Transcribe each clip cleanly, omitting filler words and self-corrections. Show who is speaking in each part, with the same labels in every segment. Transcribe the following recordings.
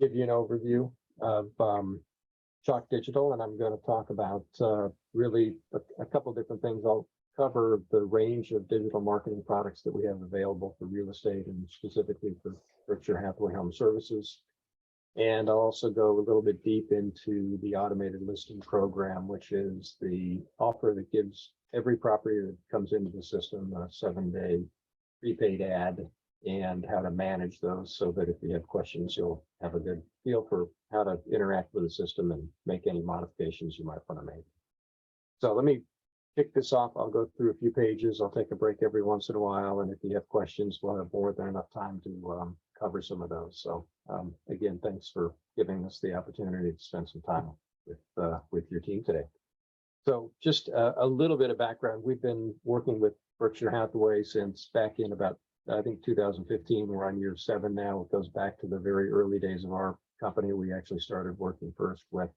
Speaker 1: give you an overview of Chalk Digital, and I'm going to talk about really a couple different things. I'll cover the range of digital marketing products that we have available for real estate and specifically for Berkshire Hathaway Home Services. And I'll also go a little bit deep into the automated listing program, which is the offer that gives every property that comes into the system a 7-day prepaid ad and how to manage those so that if you have questions, you'll have a good feel for how to interact with the system and make any modifications you might want to make. So let me kick this off. I'll go through a few pages. I'll take a break every once in a while. And if you have questions, we'll have more than enough time to cover some of those. So again, thanks for giving us the opportunity to spend some time with your team today. So just a little bit of background. We've been working with Berkshire Hathaway since back in about, I think 2015. We're on year 7 now. It goes back to the very early days of our company. We actually started working first with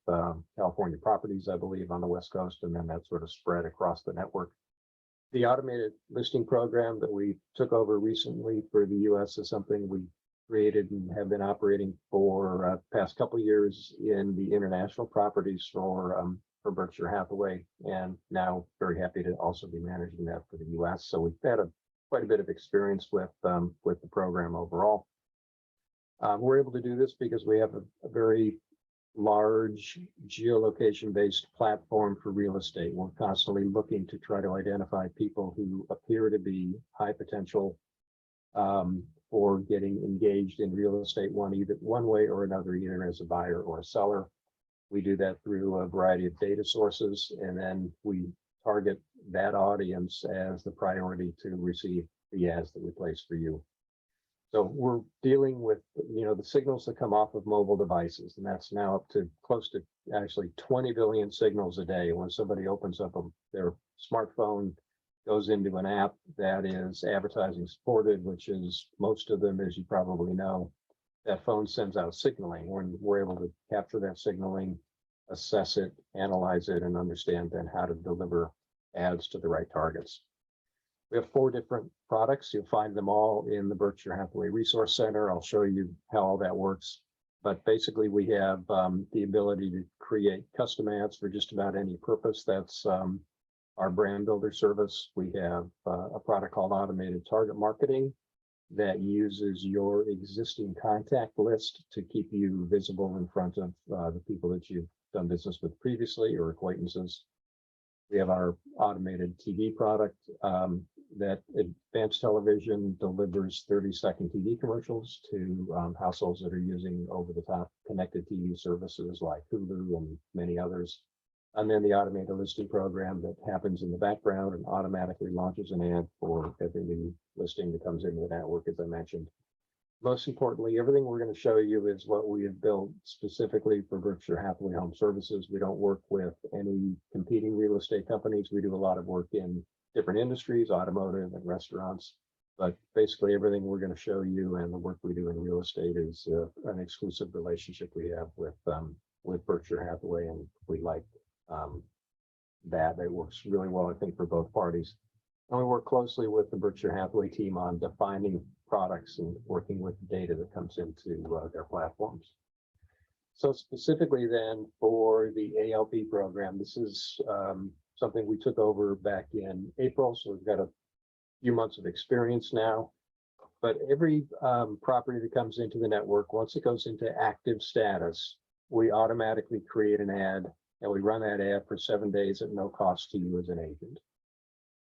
Speaker 1: California Properties, I believe, on the West Coast, and then that sort of spread across the network. The automated listing program that we took over recently for the US is something we created and have been operating for past couple of years in the international properties for Berkshire Hathaway, and now very happy to also be managing that for the US. So we've had quite a bit of experience with the program overall. We're able to do this because we have a very large geolocation-based platform for real estate. We're constantly looking to try to identify people who appear to be high potential for getting engaged in real estate either one way or another, either as a buyer or a seller. We do that through a variety of data sources, and then we target that audience as the priority to receive the ads that we place for you. So we're dealing with, the signals that come off of mobile devices, and that's now up to close to actually 20 billion signals a day. When somebody opens up their smartphone, goes into an app that is advertising supported, which is most of them, as you probably know, that phone sends out signaling. When we're able to capture that signaling, assess it, analyze it, and understand then how to deliver ads to the right targets. We have 4 different products. You'll find them all in the Berkshire Hathaway Resource Center. I'll show you how all that works. But basically, we have the ability to create custom ads for just about any purpose. That's our brand builder service. We have a product called Automated Target Marketing that uses your existing contact list to keep you visible in front of the people that you've done business with previously or acquaintances. We have our automated TV product that Advanced Television delivers 30-second TV commercials to households that are using over-the-top connected TV services like Hulu and many others. And then the automated listing program that happens in the background and automatically launches an ad for every new listing that comes into the network, as I mentioned. Most importantly, everything we're going to show you is what we have built specifically for Berkshire Hathaway Home Services. We don't work with any competing real estate companies. We do a lot of work in different industries, automotive and restaurants. But basically everything we're going to show you and the work we do in real estate is an exclusive relationship we have with Berkshire Hathaway, and we like that. It works really well, I think, for both parties. And we work closely with the Berkshire Hathaway team on defining products and working with the data that comes into their platforms. So specifically then for the ALP program, this is something we took over back in April. So we've got a few months of experience now. But every property that comes into the network, once it goes into active status, we automatically create an ad, and we run that ad for 7 days at no cost to you as an agent.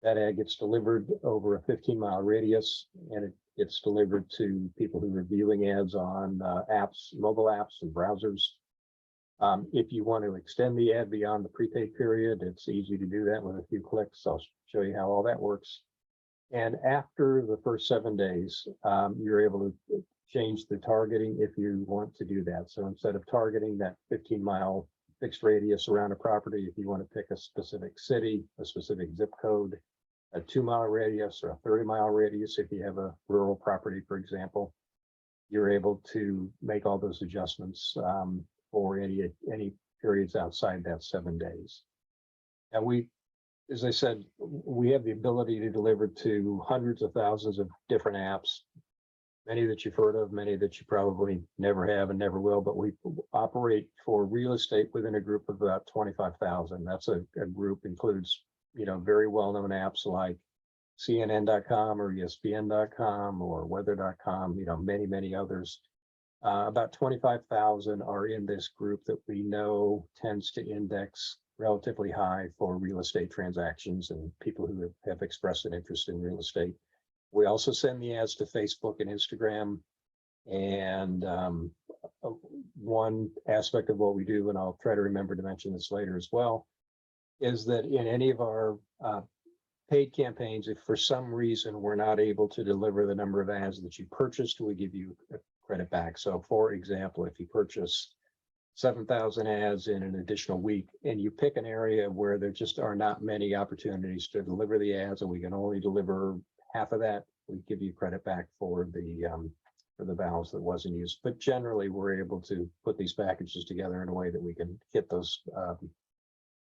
Speaker 1: That ad gets delivered over a 15-mile radius, and it gets delivered to people who are viewing ads on apps, mobile apps and browsers. If you want to extend the ad beyond the prepaid period, it's easy to do that with a few clicks. I'll show you how all that works. And after the first 7 days, you're able to change the targeting if you want to do that. So instead of targeting that 15-mile fixed radius around a property, if you want to pick a specific city, a specific zip code, a 2-mile radius or a 30-mile radius, if you have a rural property, for example, you're able to make all those adjustments for any periods outside that 7 days. And we, as I said, we have the ability to deliver to hundreds of thousands of different apps many that you've heard of, many that you probably never have and never will, but we operate for real estate within a group of about 25,000. That's a group includes, very well-known apps like CNN.com or ESPN.com or weather.com, many, many others. About 25,000 are in this group that we know tends to index relatively high for real estate transactions and people who have expressed an interest in real estate. We also send the ads to Facebook and Instagram. And one aspect of what we do, and I'll try to remember to mention this later as well, is that in any of our paid campaigns, if for some reason we're not able to deliver the number of ads that you purchased, we give you a credit back. So for example, if you purchase 7,000 ads in an additional week and you pick an area where there just are not many opportunities to deliver the ads and we can only deliver half of that, we give you credit back for the balance that wasn't used. But generally we're able to put these packages together in a way that we can hit those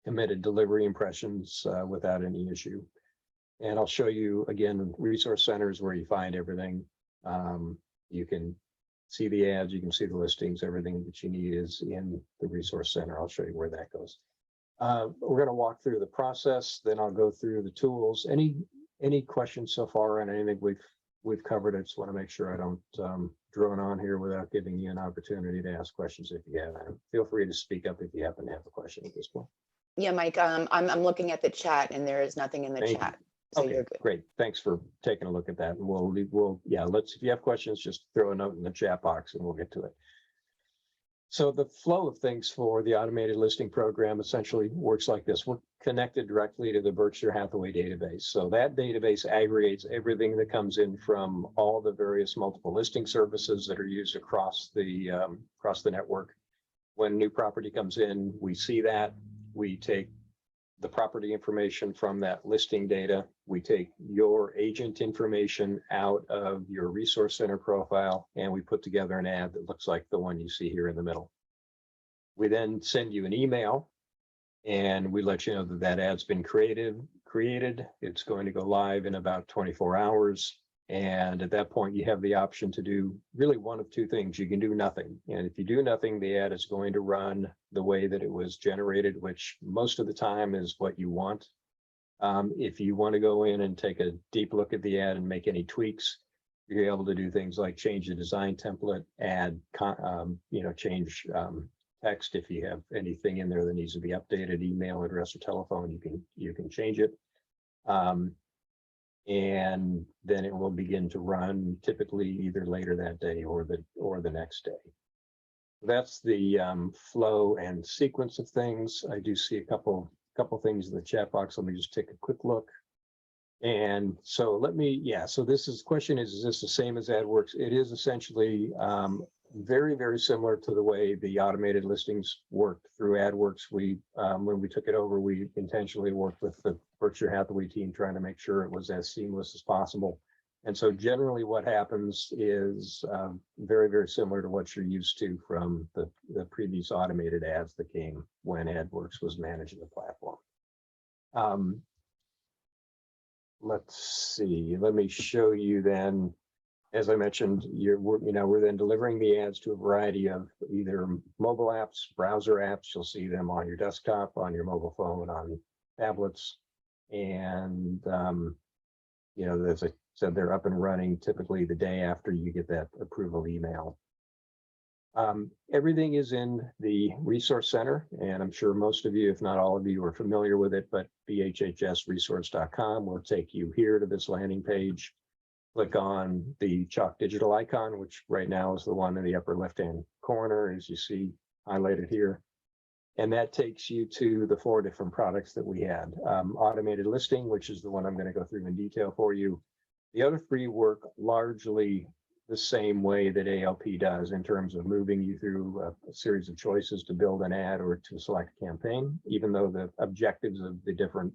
Speaker 1: committed delivery impressions without any issue. And I'll show you again resource centers where you find everything. You can see the ads, you can see the listings, everything that you need is in the resource center. I'll show you where that goes. We're going to walk through the process, then I'll go through the tools. Any questions so far on anything we've covered? I just want to make sure I don't drone on here without giving you an opportunity to ask questions if you have any. Feel free to speak up if you happen to have a question at this point.
Speaker 2: Yeah, Mike, I'm looking at the chat and there is nothing in the
Speaker 1: Thank
Speaker 2: chat.
Speaker 1: you.
Speaker 2: So
Speaker 1: Okay,
Speaker 2: you're good.
Speaker 1: great. Thanks for taking a look at that. And if you have questions, just throw a note in the chat box and we'll get to it. So the flow of things for the automated listing program essentially works like this. We're connected directly to the Berkshire Hathaway database. So that database aggregates everything that comes in from all the various multiple listing services that are used across the network. When new property comes in, we see that. We take the property information from that listing data. We take your agent information out of your resource center profile, and we put together an ad that looks like the one you see here in the middle. We then send you an email, and we let you know that that ad's been created. It's going to go live in about 24 hours. And at that point, you have the option to do really one of two things. You can do nothing. And if you do nothing, the ad is going to run the way that it was generated, which most of the time is what you want. If you want to go in and take a deep look at the ad and make any tweaks, you're able to do things like change the design template, change text. If you have anything in there that needs to be updated, email address or telephone, you can change it. And then it will begin to run typically either later that day or the next day. That's the flow and sequence of things. I do see a couple things in the chat box. Let me just take a quick look. And so so question is this the same as AdWorks? It is essentially very, very similar to the way the automated listings worked through AdWorks. When we took it over, we intentionally worked with the Berkshire Hathaway team trying to make sure it was as seamless as possible. And so generally what happens is very, very similar to what you're used to from the previous automated ads that came when AdWorks was managing the platform. Let's see, let me show you then. As I mentioned, we're then delivering the ads to a variety of either mobile apps, browser apps. You'll see them on your desktop, on your mobile phone, on tablets. And, as I said, they're up and running typically the day after you get that approval email. Everything is in the resource center, and I'm sure most of you, if not all of you, are familiar with it, but bhhsresource.com will take you here to this landing page. Click on the Chalk Digital icon, which right now is the one in the upper left-hand corner, as you see highlighted here. And that takes you to the 4 different products that we had. Automated listing, which is the one I'm going to go through in detail for you. The other 3 work largely the same way that ALP does in terms of moving you through a series of choices to build an ad or to select a campaign, even though the objectives of the different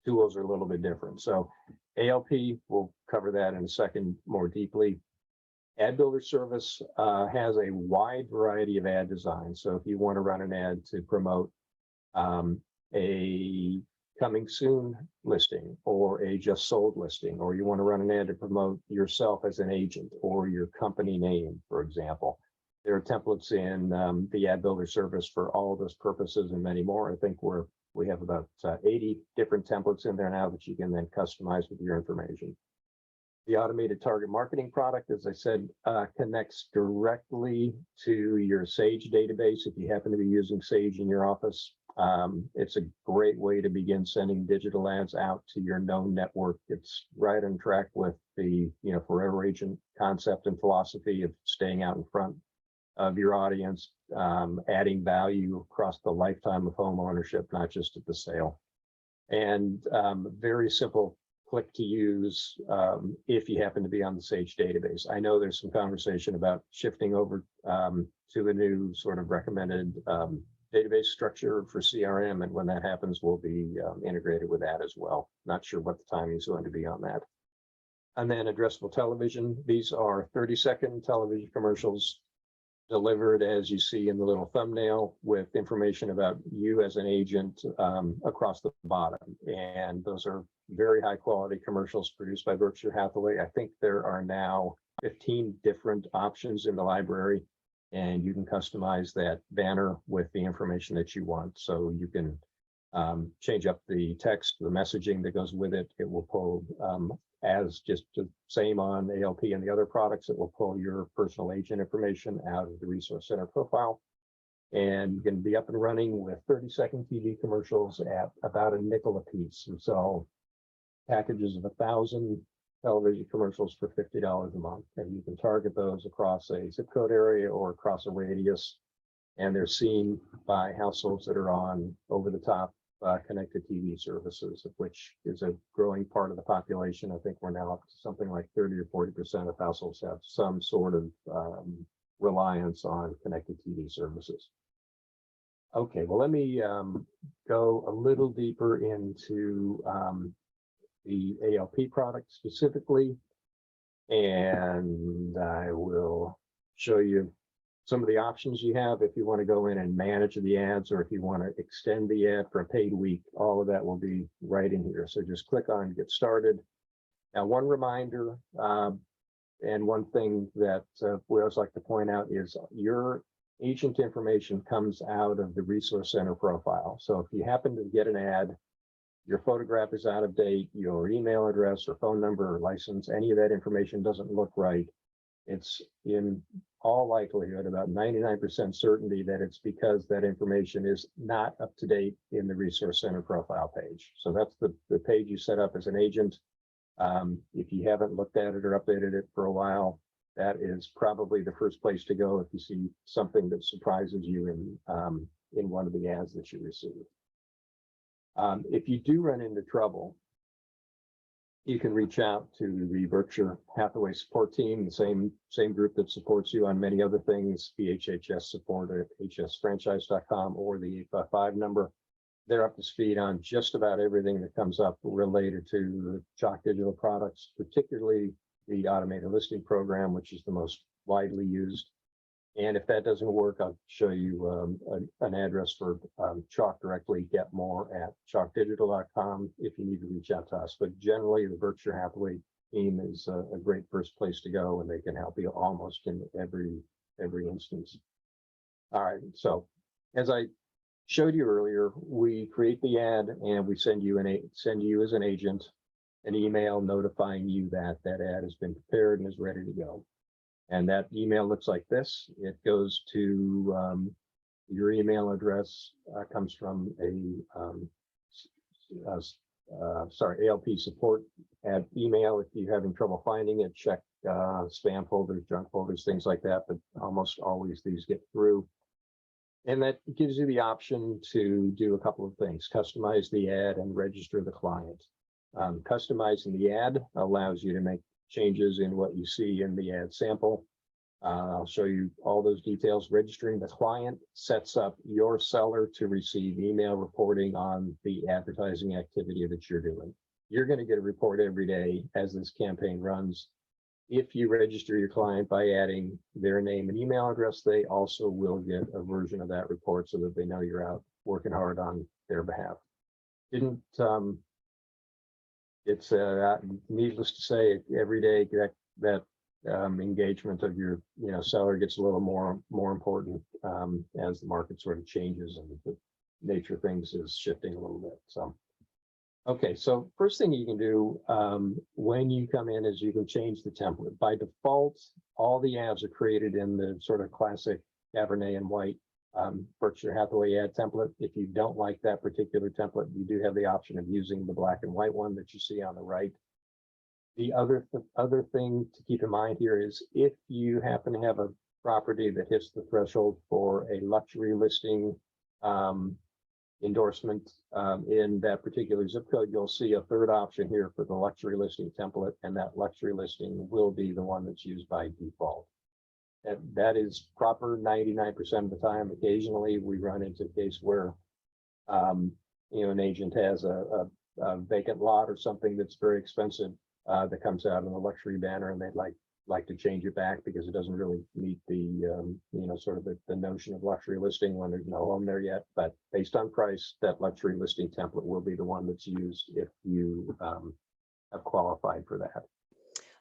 Speaker 1: tools are a little bit different. So ALP, we'll cover that in a second more deeply. Ad Builder Service has a wide variety of ad designs. So if you want to run an ad to promote a coming soon listing or a just sold listing, or you want to run an ad to promote yourself as an agent or your company name, for example. There are templates in the ad builder service for all of those purposes and many more. I think we have about 80 different templates in there now that you can then customize with your information. The automated target marketing product, as I said, connects directly to your Sage database. If you happen to be using Sage in your office, it's a great way to begin sending digital ads out to your known network. It's right on track with the forever agent concept and philosophy of staying out in front of your audience, adding value across the lifetime of home ownership, not just at the sale. And very simple click to use if you happen to be on the Sage database. I know there's some conversation about shifting over to a new sort of recommended database structure for CRM, and when that happens, we'll be integrated with that as well. Not sure what the timing is going to be on that. And then addressable television. These are 30-second television commercials delivered, as you see in the little thumbnail, with information about you as an agent across the bottom. And those are very high quality commercials produced by Berkshire Hathaway. I think there are now 15 different options in the library, and you can customize that banner with the information that you want. So you can change up the text, the messaging that goes with it. It will pull as just the same on ALP and the other products. It will pull your personal agent information out of the Resource Center profile. And you can be up and running with 30-second TV commercials at about a nickel a piece. And so packages of 1,000 television commercials for $50 a month. And you can target those across a zip code area or across a radius. And they're seen by households that are on over-the-top connected TV services, of which is a growing part of the population. I think we're now up to something like 30 or 40% of households have some sort of reliance on connected TV services. Okay, well, let me go a little deeper into the ALP product specifically, and I will show you some of the options you have if you want to go in and manage the ads, or if you want to extend the ad for a paid week. All of that will be right in here. So just click on get started. Now, one reminder and one thing that we always like to point out is your agent information comes out of the Resource Center profile. So if you happen to get an ad, your photograph is out of date, your email address or phone number or license, any of that information doesn't look right, it's in all likelihood, about 99% certainty, that it's because that information is not up to date in the Resource Center profile page. So that's the page you set up as an agent. If you haven't looked at it or updated it for a while, that is probably the first place to go if you see something that surprises you in one of the ads that you receive. If you do run into trouble, you can reach out to the Berkshire Hathaway support team, the same group that supports you on many other things, BHHS support at hsfranchise.com or the 855 number. They're up to speed on just about everything that comes up related to the Chalk Digital products, particularly the automated listing program, which is the most widely used. And if that doesn't work, I'll show you an address for Chalk directly, get more at chalkdigital.com if you need to reach out to us. But generally, the Berkshire Hathaway team is a great first place to go, and they can help you almost in every instance. All right, so as I showed you earlier, we create the ad and we send you as an agent an email notifying you that that ad has been prepared and is ready to go. And that email looks like this. It goes to your email address, comes from ALP support at email. If you're having trouble finding it, check spam folders, junk folders, things like that, but almost always these get through. And that gives you the option to do a couple of things: customize the ad and register the client. Customizing the ad allows you to make changes in what you see in the ad sample. I'll show you all those details. Registering the client sets up your seller to receive email reporting on the advertising activity that you're doing. You're going to get a report every day as this campaign runs. If you register your client by adding their name and email address, they also will get a version of that report so that they know you're out working hard on their behalf. didn't, it's needless to say, every day that engagement of your, seller gets a little more important as the market sort of changes and the nature of things is shifting a little bit. So, okay, so first thing you can do when you come in is you can change the template. By default, all the ads are created in the sort of classic Cabernet and white Berkshire Hathaway ad template. If you don't like that particular template, you do have the option of using the black and white one that you see on the right. The other thing to keep in mind here is if you happen to have a property that hits the threshold for a luxury listing endorsement in that particular zip code, you'll see a third option here for the luxury listing template, and that luxury listing will be the one that's used by default. And that is proper 99% of the time. Occasionally, we run into a case where an agent has a vacant lot or something that's very expensive that comes out in a luxury banner, and they'd like to change it back because it doesn't really meet the sort of the notion of luxury listing when there's no home there yet. But based on price, that luxury listing template will be the one that's used if you have qualified for that.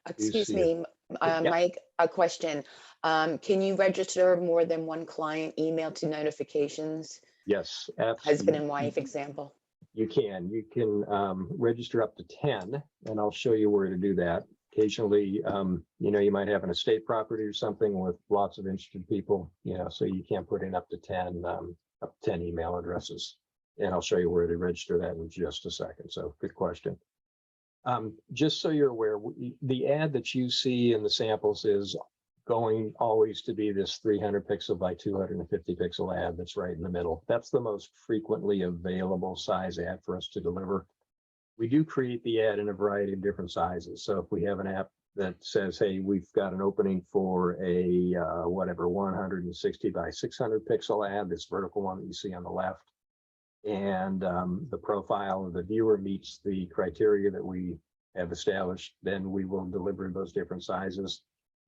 Speaker 2: Excuse me,
Speaker 1: Yeah.
Speaker 2: Mike, a question. Can you register more than one client email to notifications?
Speaker 1: Yes,
Speaker 2: Husband
Speaker 1: absolutely.
Speaker 2: and wife example.
Speaker 1: You can register up to 10, and I'll show you where to do that. Occasionally, you might have an estate property or something with lots of interested people, so you can't put in up to 10 email addresses. And I'll show you where to register that in just a second. So good question. Just so you're aware, the ad that you see in the samples is going always to be this 300 pixel by 250 pixel ad that's right in the middle. That's the most frequently available size ad for us to deliver. We do create the ad in a variety of different sizes. So if we have an app that says, hey, we've got an opening for a 160 by 600 pixel ad, this vertical one that you see on the left, and the profile of the viewer meets the criteria that we have established, then we will deliver those different sizes.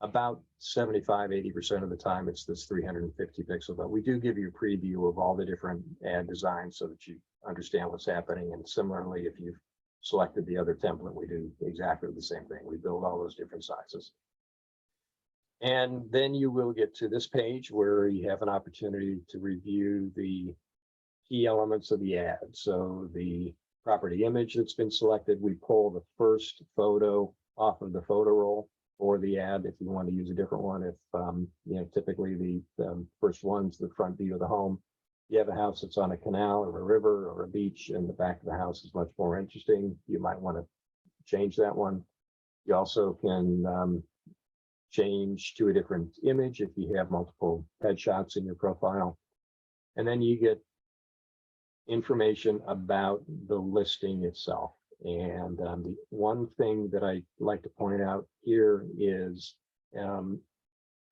Speaker 1: About 75–80% of the time, it's this 350 pixel, but we do give you a preview of all the different ad designs so that you understand what's happening. And similarly, if you've selected the other template, we do exactly the same thing. We build all those different sizes. And then you will get to this page where you have an opportunity to review the key elements of the ad. So the property image that's been selected, we pull the first photo off of the photo roll for the ad. If you want to use a different one, if typically the first one's the front view of the home. You have a house that's on a canal or a river or a beach, and the back of the house is much more interesting. You might want to change that one. You also can change to a different image if you have multiple headshots in your profile. And then you get information about the listing itself. And the one thing that I like to point out here is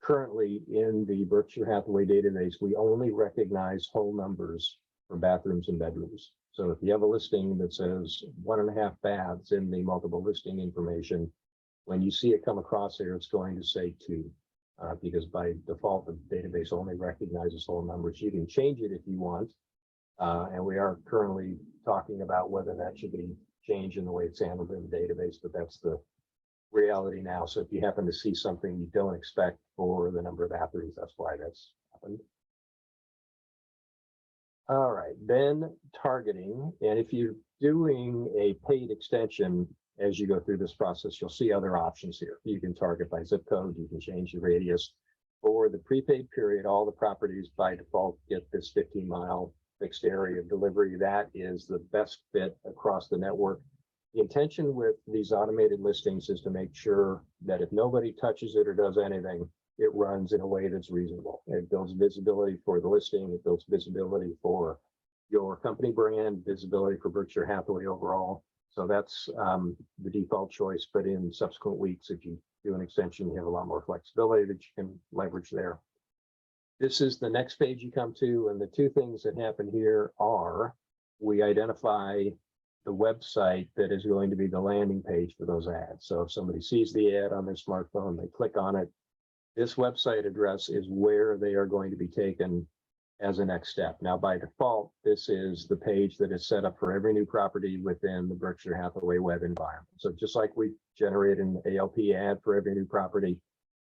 Speaker 1: currently in the Berkshire Hathaway database, we only recognize whole numbers for bathrooms and bedrooms. So if you have a listing that says 1.5 baths in the multiple listing information, when you see it come across here, it's going to say 2, because by default, the database only recognizes whole numbers. You can change it if you want. And we are currently talking about whether that should be changed in the way it's handled in the database, but that's the reality now. So if you happen to see something you don't expect for the number of bathrooms, that's why that's happened. All right, then targeting. And if you're doing a paid extension, as you go through this process, you'll see other options here. You can target by zip code, you can change the radius. For the prepaid period, all the properties by default get this 15-mile fixed area of delivery. That is the best fit across the network. The intention with these automated listings is to make sure that if nobody touches it or does anything, it runs in a way that's reasonable. It builds visibility for the listing. It builds visibility for your company brand, visibility for Berkshire Hathaway overall. So that's the default choice. But in subsequent weeks, if you do an extension, you have a lot more flexibility that you can leverage there. This is the next page you come to, and the two things that happen here are we identify the website that is going to be the landing page for those ads. So if somebody sees the ad on their smartphone, they click on it. This website address is where they are going to be taken as a next step. Now, by default, this is the page that is set up for every new property within the Berkshire Hathaway web environment. So just like we generate an ALP ad for every new property,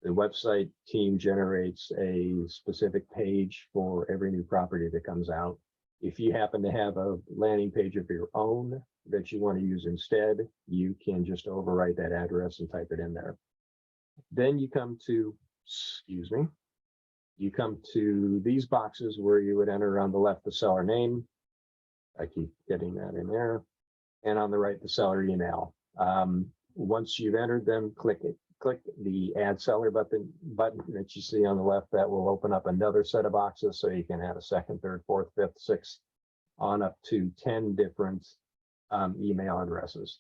Speaker 1: the website team generates a specific page for every new property that comes out. If you happen to have a landing page of your own that you want to use instead, you can just overwrite that address and type it in there. Then you come to, excuse me, you come to these boxes where you would enter on the left the seller name. I keep getting that in there. And on the right, the seller email. Once you've entered them, click the add seller button that you see on the left. That will open up another set of boxes so you can add a second, third, fourth, fifth, sixth, on up to 10 different email addresses.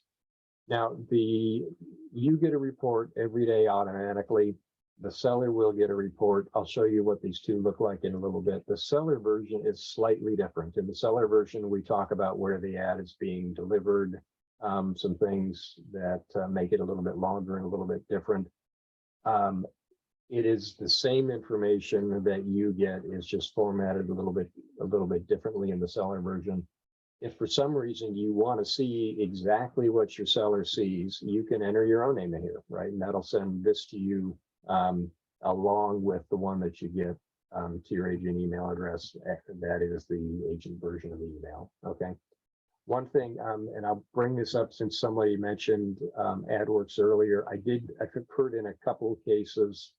Speaker 1: Now, you get a report every day automatically. The seller will get a report. I'll show you what these two look like in a little bit. The seller version is slightly different. In the seller version, we talk about where the ad is being delivered, some things that make it a little bit longer and a little bit different. It is the same information that you get, is just formatted a little bit differently in the seller version. If for some reason you want to see exactly what your seller sees, you can enter your own name in here, right? And that'll send this to you along with the one that you get to your agent email address. That is the agent version of the email. Okay. One thing, and I'll bring this up since somebody mentioned AdWorks earlier. I've heard in a couple of cases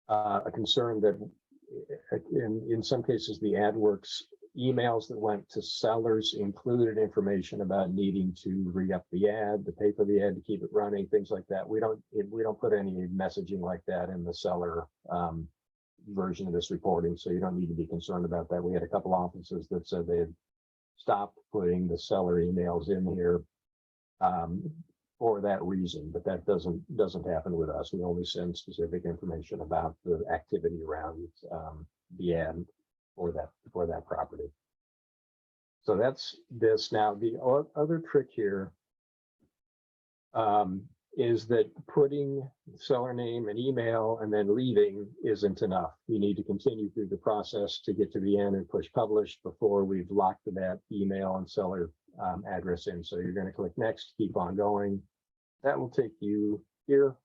Speaker 1: a concern that in some cases the AdWorks emails that went to sellers included information about needing to re-up the ad, to pay for the ad, to keep it running, things like that. We don't put any messaging like that in the seller version of this reporting, so you don't need to be concerned about that. We had a couple offices that said they had stopped putting the seller emails in here for that reason, but that doesn't happen with us. We only send specific information about the activity around the ad for that property. So that's this. Now, the other trick here is that putting seller name and email and then leaving isn't enough. You need to continue through the process to get to the end and push publish before we've locked that email and seller address in. So you're going to click next, keep on going. That will take you here.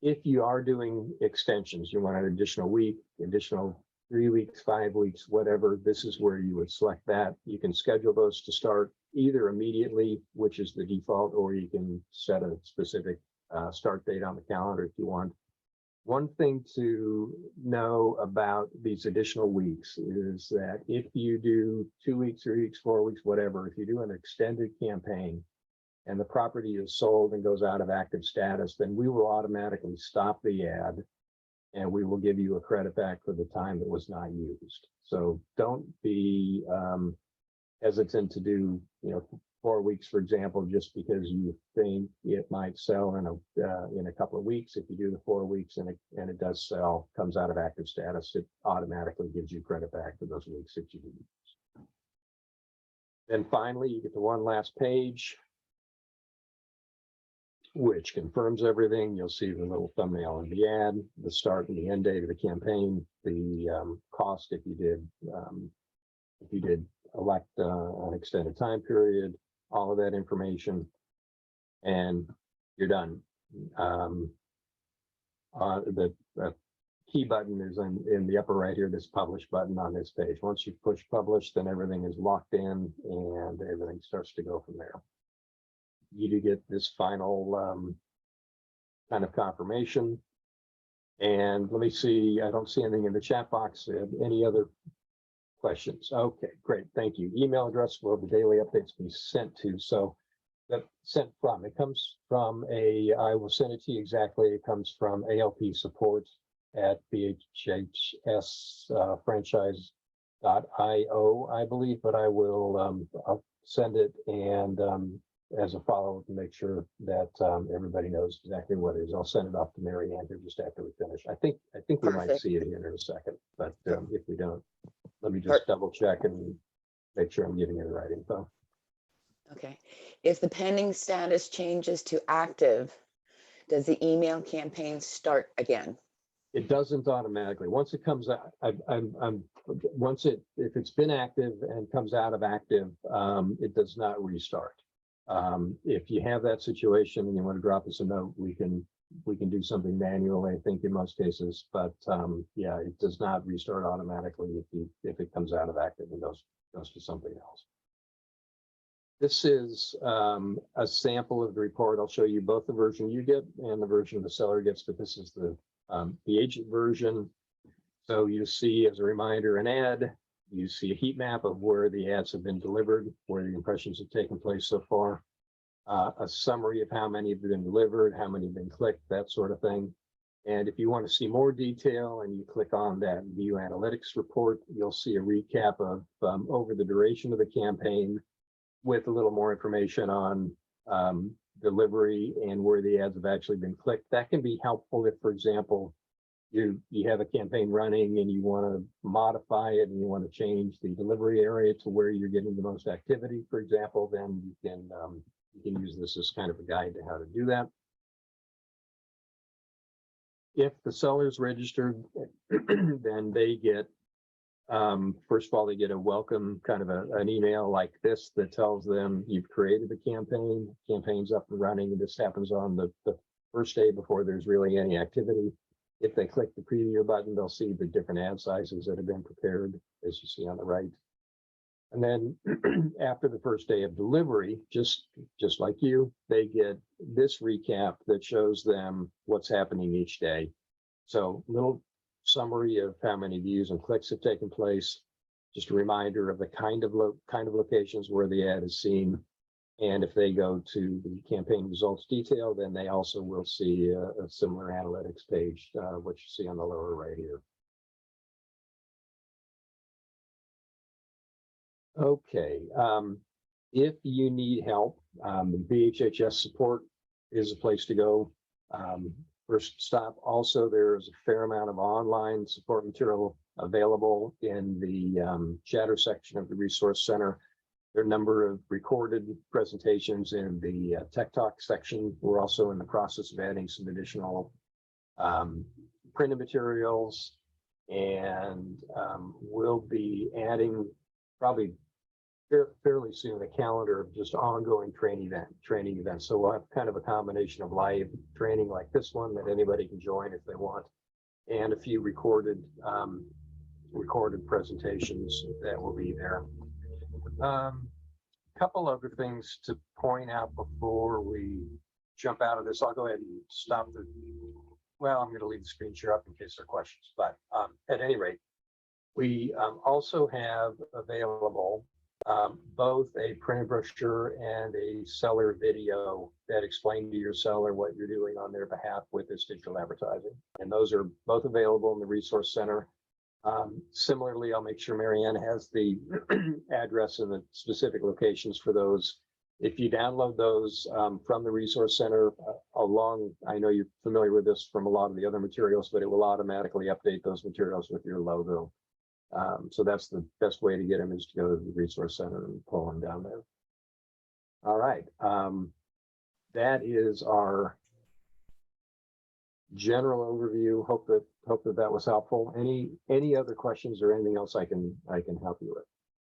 Speaker 1: If you are doing extensions, you want an additional week, additional 3 weeks, 5 weeks, whatever, this is where you would select that. You can schedule those to start either immediately, which is the default, or you can set a specific start date on the calendar if you want. One thing to know about these additional weeks is that if you do 2 weeks, 3 weeks, 4 weeks, whatever, if you do an extended campaign and the property is sold and goes out of active status, then we will automatically stop the ad and we will give you a credit back for the time that was not used. So don't be hesitant to do, 4 weeks, for example, just because you think it might sell in a couple of weeks. If you do the 4 weeks and it does sell, comes out of active status, it automatically gives you credit back for those weeks that you didn't. Then finally, you get to one last page, which confirms everything. You'll see the little thumbnail in the ad, the start and the end date of the campaign, the cost if you did elect an extended time period, all of that information, and you're done. The key button is in the upper right here, this publish button on this page. Once you push publish, then everything is locked in and everything starts to go from there. You do get this final kind of confirmation. And let me see, I don't see anything in the chat box. Any other questions? Okay, great, thank you. Email address will the daily updates be sent to? So that sent from, it comes from I will send it to you exactly. It comes from ALP support at BHHS franchise.io, I believe, but I will I'll send it and as a follow-up to make sure that everybody knows exactly what it is. I'll send it off to Mary Ann here just after we finish. I think we might
Speaker 2: Perfect.
Speaker 1: see it here in a second, but if we don't, let me just double check and make sure I'm giving you the right info.
Speaker 2: Okay. If the pending status changes to active, does the email campaign start again?
Speaker 1: It doesn't automatically. Once it comes out, if it's been active and comes out of active, it does not restart. If you have that situation and you want to drop us a note, we can do something manually, I think in most cases, but yeah, it does not restart automatically if it comes out of active and goes to something else. This is a sample of the report. I'll show you both the version you get and the version the seller gets, but this is the agent version. So you see, as a reminder, an ad. You see a heat map of where the ads have been delivered, where the impressions have taken place so far. A summary of how many have been delivered, how many have been clicked, that sort of thing. And if you want to see more detail and you click on that view analytics report, you'll see a recap of over the duration of the campaign with a little more information on delivery and where the ads have actually been clicked. That can be helpful if, for example, you have a campaign running and you want to modify it and you want to change the delivery area to where you're getting the most activity, for example, then you can use this as kind of a guide to how to do that. If the seller's registered, then they get, first of all, they get a welcome, kind of an email like this that tells them you've created the campaign's up and running, and this happens on the first day before there's really any activity. If they click the preview button, they'll see the different ad sizes that have been prepared, as you see on the right. And then after the first day of delivery, just like you, they get this recap that shows them what's happening each day. So little summary of how many views and clicks have taken place, just a reminder of the kind of locations where the ad is seen. And if they go to the campaign results detail, then they also will see a similar analytics page, which you see on the lower right here. Okay, if you need help, BHHS support is a place to go. First stop. Also, there's a fair amount of online support material available in the chatter section of the Resource Center. There are a number of recorded presentations in the Tech Talk section. We're also in the process of adding some additional printed materials, and we'll be adding probably fairly soon a calendar of just ongoing training events. So we'll have kind of a combination of live training like this one that anybody can join if they want, and a few recorded presentations that will be there. Couple other things to point out before we jump out of this. I'll go ahead and stop well, I'm going to leave the screen share up in case there are questions, but at any rate, we also have available both a printed brochure and a seller video that explain to your seller what you're doing on their behalf with this digital advertising. And those are both available in the Resource Center. Similarly, I'll make sure Marianne has the address and the specific locations for those. If you download those from the Resource Center, I know you're familiar with this from a lot of the other materials, but it will automatically update those materials with your logo. So that's the best way to get them, is to go to the Resource Center and pull them down there. All right. That is our general overview. Hope that was helpful. Any other questions or anything else I can help you with?